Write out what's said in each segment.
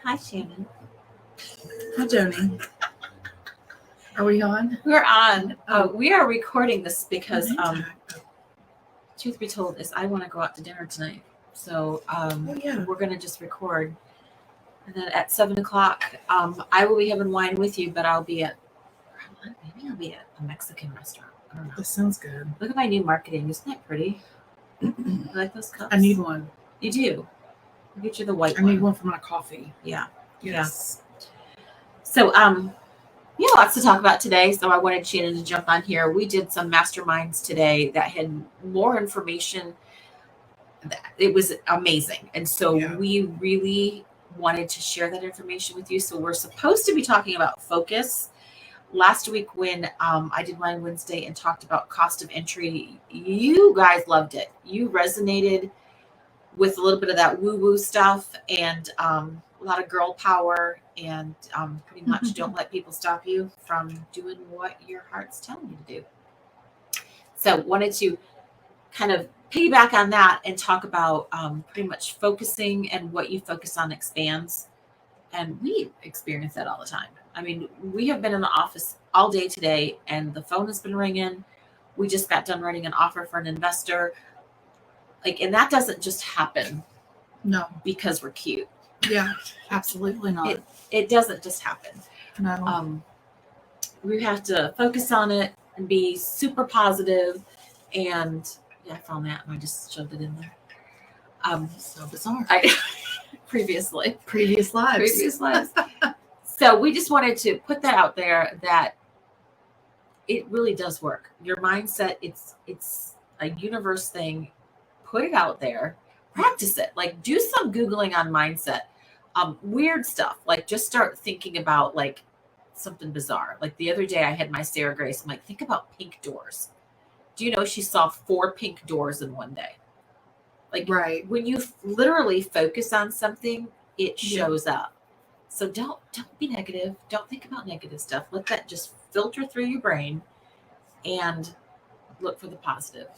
Hi, Shannon. Hi, Joannie. Are we on? We're on. Oh. We are recording this because, Oh, truth be told, is I want to go out to dinner tonight. So yeah. we're going to just record. And then at 7 o'clock, I will be having wine with you, but maybe I'll be at a Mexican restaurant. I don't know. This sounds good. Look at my new marketing. Isn't that pretty? You like those cups? I need one. You do? I'll get you the white I one. need one for my coffee. Yeah. Yes. So, lots to talk about today. So I wanted Shannon to jump on here. We did some masterminds today that had more information. It was amazing. And so we really wanted to share that information with you. So we're supposed to be talking about focus. Last week when I did Wine Wednesday and talked about cost of entry, you guys loved it. You resonated with a little bit of that woo-woo stuff and a lot of girl power and pretty much don't let people stop you from doing what your heart's telling you to do. So wanted to kind of piggyback on that and talk about pretty much focusing, and what you focus on expands. And we experience that all the time. I mean, we have been in the office all day today and the phone has been ringing. We just got done writing an offer for an investor. And that doesn't just happen. No. Because we're cute. Yeah, absolutely not. It doesn't just happen. No. We have to focus on it and be super positive. And I found that and I just shoved it in there. So bizarre. Previous lives. So we just wanted to put that out there that it really does work. Your mindset, it's a universe thing. Put it out there. Practice it. Do some Googling on mindset. Weird stuff. Just start thinking about something bizarre. The other day I had my Sarah Grace. I'm think about pink doors. Do you know she saw 4 pink doors in one day? Right. When you literally focus on something, it shows up. So don't be negative. Don't think about negative stuff. Let that just filter through your brain and look for the positive.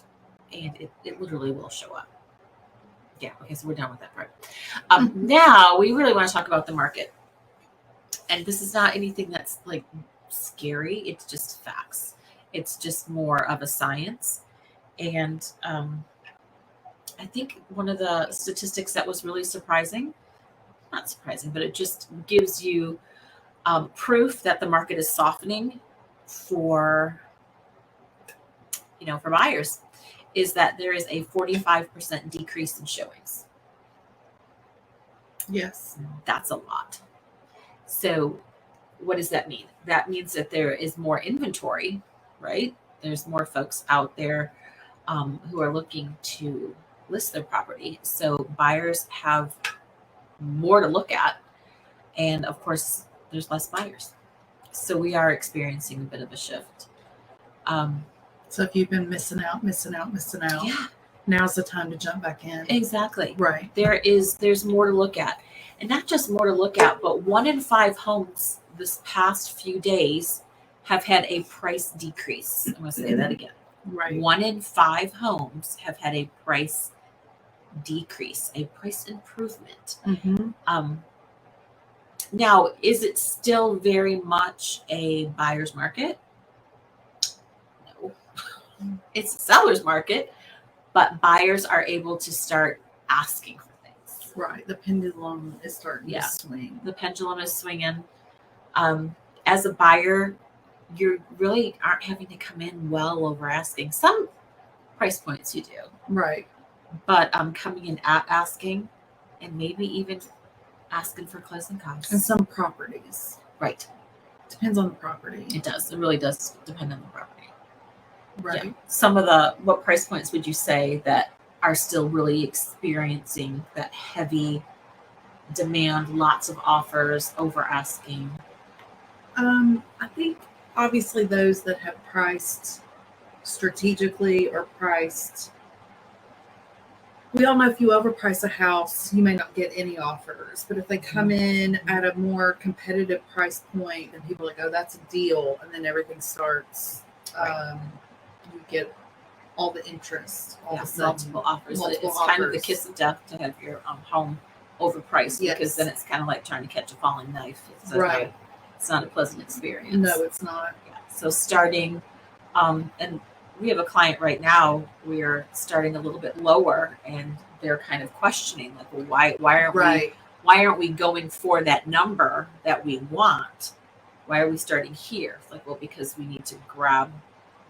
And it literally will show up. Yeah. Okay. So we're done with that part. Now we really want to talk about the market. And this is not anything that's scary. It's just facts. It's just more of a science. And I think one of the statistics that was really surprising, not surprising, but it just gives you proof that the market is softening for buyers, is that there is a 45% decrease in showings. Yes. That's a lot. So what does that mean? That means that there is more inventory, right? There's more folks out there who are looking to list their property. So buyers have more to look at. And of course, there's less buyers. So we are experiencing a bit of a shift. So if you've been missing out, yeah, now's the time to jump back in. Exactly. Right. There's more to look at. And not just more to look at, but 1 in 5 homes this past few days have had a price decrease. I'm going to say that again. Right. 1 in 5 homes have had a price decrease, a price improvement. Mm-hmm. Now, is it still very much a buyer's market? No. It's a seller's market, but buyers are able to start asking for things. Right. The pendulum is starting to swing. The pendulum is swinging. As a buyer, you really aren't having to come in well over asking. Some price points you do. Right. But coming in at asking, and maybe even asking for closing costs. And some properties. Right. Depends on the property. It does. It really does depend on the property. Right. Yeah. Some of what price points would you say that are still really experiencing that heavy demand, lots of offers, over asking? I think obviously those that have priced strategically or priced. We all know if you overprice a house, you may not get any offers. But if they come in at a more competitive price point, then people are like, oh, that's a deal. And then everything starts. You get all the interest. Multiple offers. It's kind of the kiss of death to have your home overpriced, Yes. because then it's kind of like trying to catch a falling knife. Right. It's not a pleasant experience. No, it's not. Yeah. So starting, and we have a client right now. We're starting a little bit lower, and they're kind of questioning, like, well, why aren't we going for that number that we want? Why are we starting here? It's like, well, because we need to grab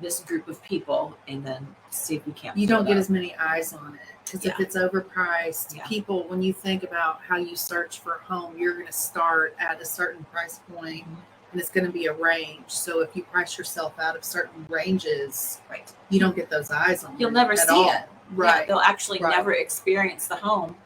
this group of people and then see if we can't. You don't get as many eyes on it, because if it's overpriced, Yeah. people, when you think about how you search for a home, you're going to start at a certain price point, and it's going to be a range. So if you price yourself out of certain ranges, right, you don't get those eyes on. You'll never see it. Right. Yeah, they'll actually never experience the home.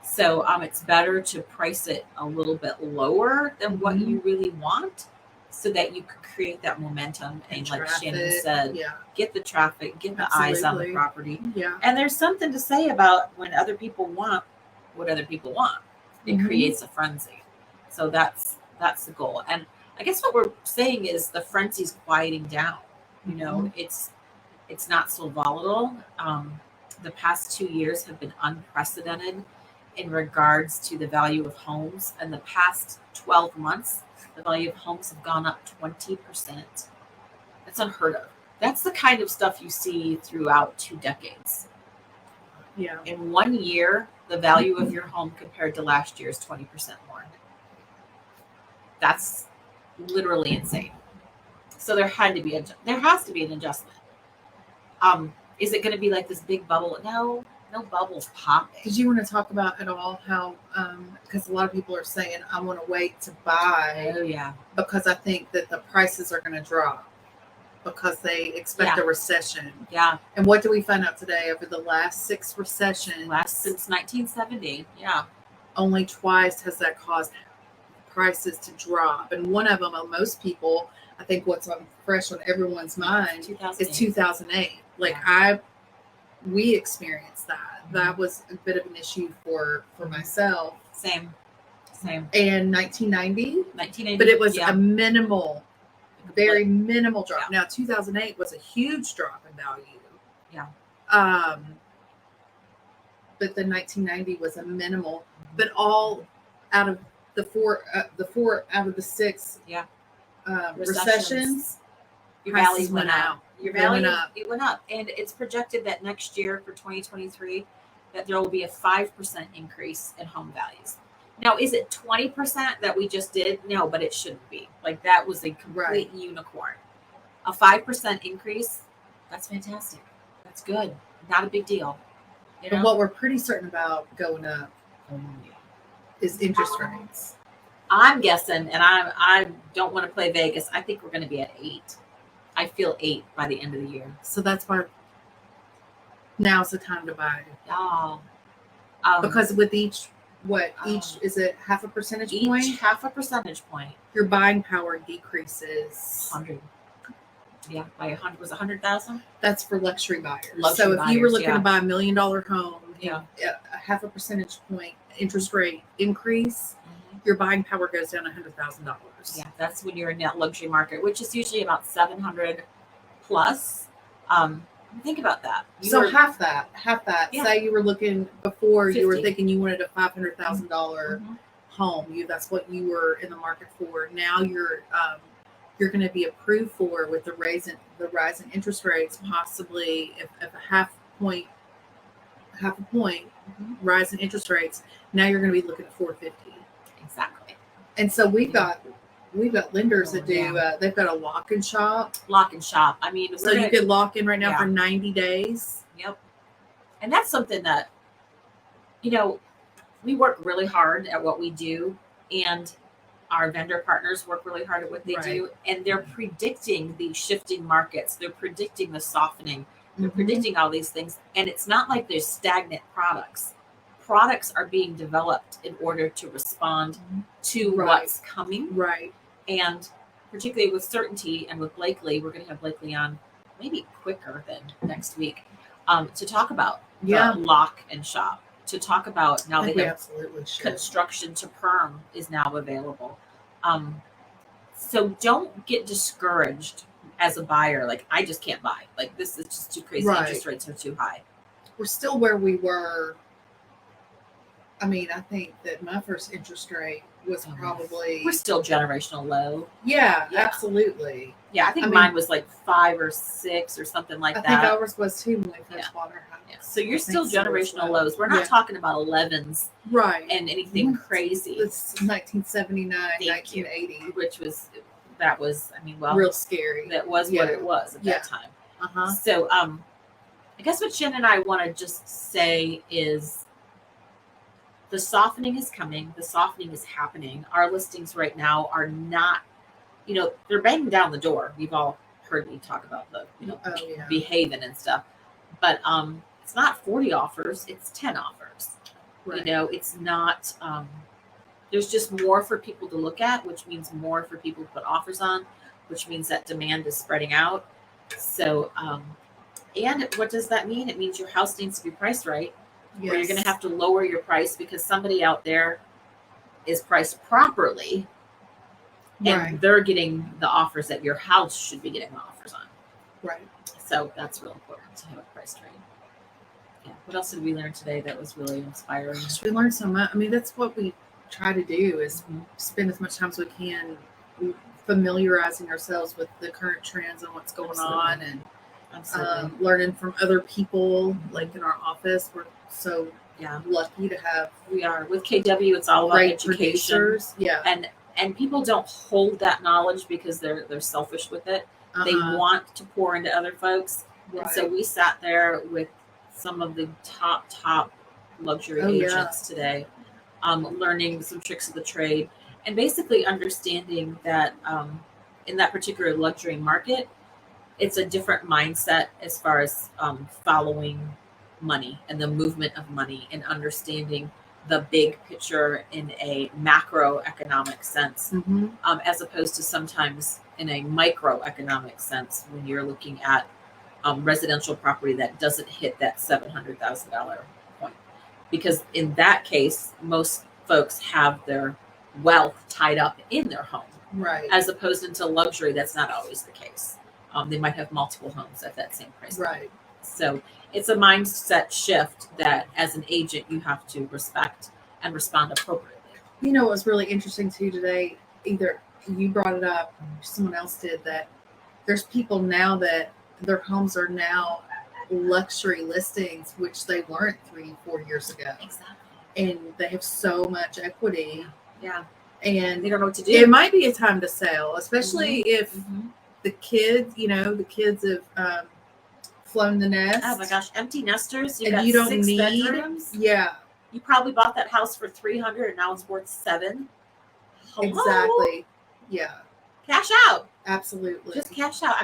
So it's better to price it a little bit lower than what you really want, so that you could create that momentum and like Shannon said, get the traffic, get the eyes on the property. Yeah. And there's something to say about when other people want what other people want. It creates a frenzy. So that's the goal. And I guess what we're saying is the frenzy's quieting down. You know, it's not so volatile. The past 2 years have been unprecedented in regards to the value of homes. And the past 12 months, the value of homes have gone up 20%. That's unheard of. That's the kind of stuff you see throughout 2 decades. Yeah. In 1 year, the value of your home compared to last year is 20% more. That's literally insane. So there has to be an adjustment. Is it going to be like this big bubble? No bubbles popping. Did you want to talk about at all how, because a lot of people are saying, I want to wait to buy. Oh, yeah. Because I think that the prices are going to drop because they expect a recession. Yeah. And what do we find out today? Over the last 6 recessions. Since 1970. Yeah. Only twice has that caused prices to drop. And one of them, most people, I think what's fresh on everyone's mind is 2008. We experienced that. That was a bit of an issue for myself. Same. And 1990, but it was a very minimal drop. Yeah. Now 2008 was a huge drop in value. Yeah. But the 1990 was a minimal. But all out of the four out of the 6 recessions, your value went up. Your value it went up, and it's projected that next year for 2023 that there will be a 5% increase in home values. Now, is it 20% that we just did? No, but it shouldn't be. Like, that was a complete unicorn. A 5% increase, that's fantastic. That's good. Not a big deal. You know? But what we're pretty certain about going up is interest rates. I'm guessing, and I don't want to play Vegas. I think we're going to be at 8. I feel 8 by the end of the year. So that's why now's the time to buy. Oh. Because with each is it half a percentage point? Each half a percentage point. Your buying power decreases. 100. Yeah, by 100 was 100,000. That's for luxury buyers. So if you were looking to buy $1 million home, a half a percentage point interest rate increase, your buying power goes down $100,000. Yeah, that's when you're in that luxury market, which is usually about 700 plus. Think about that. Half that. Yeah. Say you were looking before 50. You were thinking you wanted a $500,000 home. That's what you were in the market for. Now you're going to be approved for with the rise in interest rates, possibly if a half a point rise in interest rates. Now you're going to be looking at $450. Exactly. And so we've got lenders that do. They've got a lock and shop. I mean, so you could lock in right now for 90 days. Yep. And that's something that, we work really hard at what we do, and our vendor partners work really hard at what they do, and they're predicting the shifting markets. They're predicting the softening. They're predicting all these things, and it's not like there's stagnant products. Products are being developed in order to respond to what's coming. Right. And particularly with certainty and with Blakely, we're going to have Blakely on maybe quicker than next week to talk about the lock and shop, to talk about now that construction to perm is now available. So don't get discouraged as a buyer. Like, I just can't buy. Like, this is just too crazy. Interest rates are too high. We're still where we were I mean, I think that my first interest rate was probably We're still generational low. yeah, Yeah. absolutely. Yeah, I think I mean- mine was like 5 or 6 or something like I that. think ours was too when we first Yeah. bought our house. Yeah. So you're I think still so as generational well. lows. We're not Yeah. talking about 11s Right. and anything Mhm. crazy, It's 1979, Thank you. 1980. which was that was I mean, well, Real scary. that was what it was at Yeah. that time. Uh-huh. So I guess what Jen and I want to just say is the softening is coming. The softening is happening. Our listings right now are not, they're banging down the door. We've all heard me talk about the, Oh, yeah. behaving and stuff. But it's not 40 offers, it's 10 offers. Right. It's not, there's just more for people to look at, which means more for people to put offers on, which means that demand is spreading out. So, and what does that mean? It means your house needs to be priced right. Yes. Or you're going to have to lower your price because somebody out there is priced properly and Right. they're getting the offers that your house should be getting the offers on. Right. So that's real important to have a price trade. Yeah. What else did we learn today that was really inspiring? Gosh, we learned so much. I mean, that's what we try to do is spend as much time as we can familiarizing ourselves with the current trends and what's going on, and learning from other people. Like in our office, we're so lucky to have. We are with KW. It's all about education. Producers. Yeah, and people don't hold that knowledge because they're selfish with it. They want to pour into other folks. Right. And so we sat there with some of the top luxury agents today, learning some tricks of the trade and basically understanding that in that particular luxury market, it's a different mindset as far as following money and the movement of money and understanding the big picture in a macroeconomic sense, as opposed to sometimes in a microeconomic sense when you're looking at residential property that doesn't hit that $700,000 point. Because in that case, most folks have their wealth tied up in their home, right? As opposed into luxury, that's not always the case. They might have multiple homes at that same price point. Right. So it's a mindset shift that as an agent you have to respect and respond appropriately. You know what was really interesting too today, either you brought it up or someone else did, that there's people now that their homes are now luxury listings, which they weren't 3-4 years ago. Exactly. And they have so much equity. Yeah. And they don't know what to do. It might be a time to sell, especially if the kids have flown the nest. Oh my gosh, empty nesters. You don't 6 need bedrooms. Yeah. You probably bought that house for $300 and now it's worth $700. Hello? Exactly. Yeah. Cash out. Absolutely. Just cash out.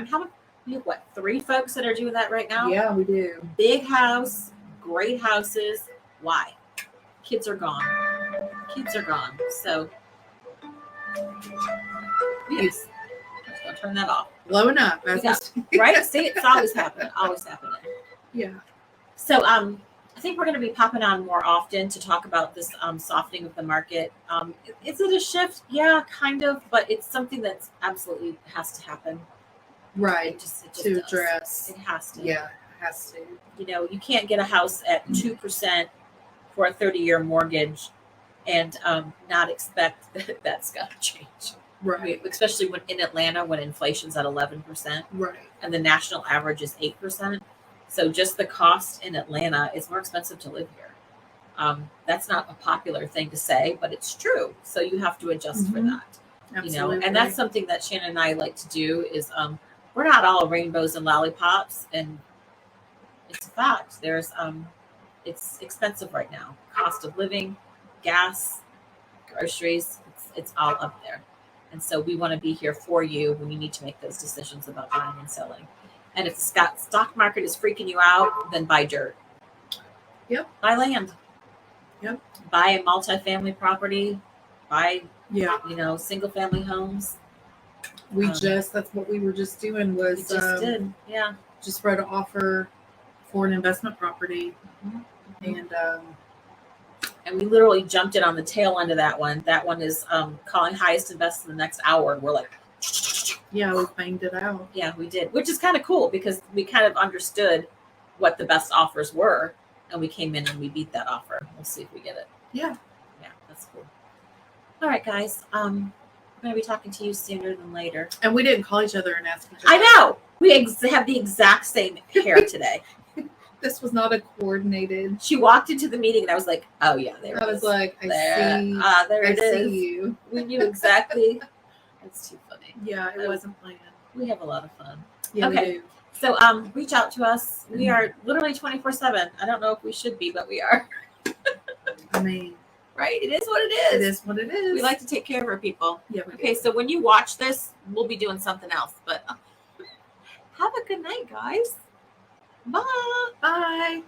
We have 3 folks that are doing that right now? Yeah, we do. Big house, great houses. Why? Kids are gone. So yes. I'm gonna turn that off. Blowing up. Right? See, it's always happening. Yeah. So I think we're going to be popping on more often to talk about this softening of the market. Is it a shift? Yeah, kind of, but it's something that's absolutely has to happen. Right. It just to does. address. It has to. Yeah, it has to. You can't get a house at 2% for a 30-year mortgage and not expect that that's going to change. Right. Especially when in Atlanta, when inflation's at 11%. Right. And the national average is 8%. So just the cost in Atlanta is more expensive to live here. That's not a popular thing to say, but it's true. So you have to adjust for that. Absolutely. And that's something that Shannon and I like to do is we're not all rainbows and lollipops, and it's a fact. There's it's expensive right now. Cost of living, gas, groceries, it's all up there. And so we want to be here for you when you need to make those decisions about buying and selling. And if the stock market is freaking you out, then buy dirt. Yep. Buy land. Yep. Buy a multifamily property. Buy, Yeah. single family homes. That's what we were just doing was We just did. Yeah. just wrote an offer for an investment property. And we literally jumped in on the tail end of that one. That one is calling highest and best in the next hour. We're like, yeah, we banged it out. Yeah, we did, which is kind of cool because we kind of understood what the best offers were, and we came in and we beat that offer. We'll see if we get it. Yeah. Yeah, that's cool. All right, guys. I'm gonna be talking to you sooner than later. And we didn't call each other and ask each other. I know. We have the exact same hair today. This was not a coordinated. She walked into the meeting and I was like, "Oh yeah, there it is." I was like, I see. There it is. I see you. We knew exactly. It's too funny. Yeah, it wasn't planned. We have a lot of fun. Yeah, Okay. we do. So reach out to us. We are literally 24/7. I don't know if we should be, but we are. I mean, right? It is what it is. It is what it is. We like to take care of our people. Yeah. Okay, so when you watch this, we'll be doing something else. But have a good night, guys. Bye. Bye.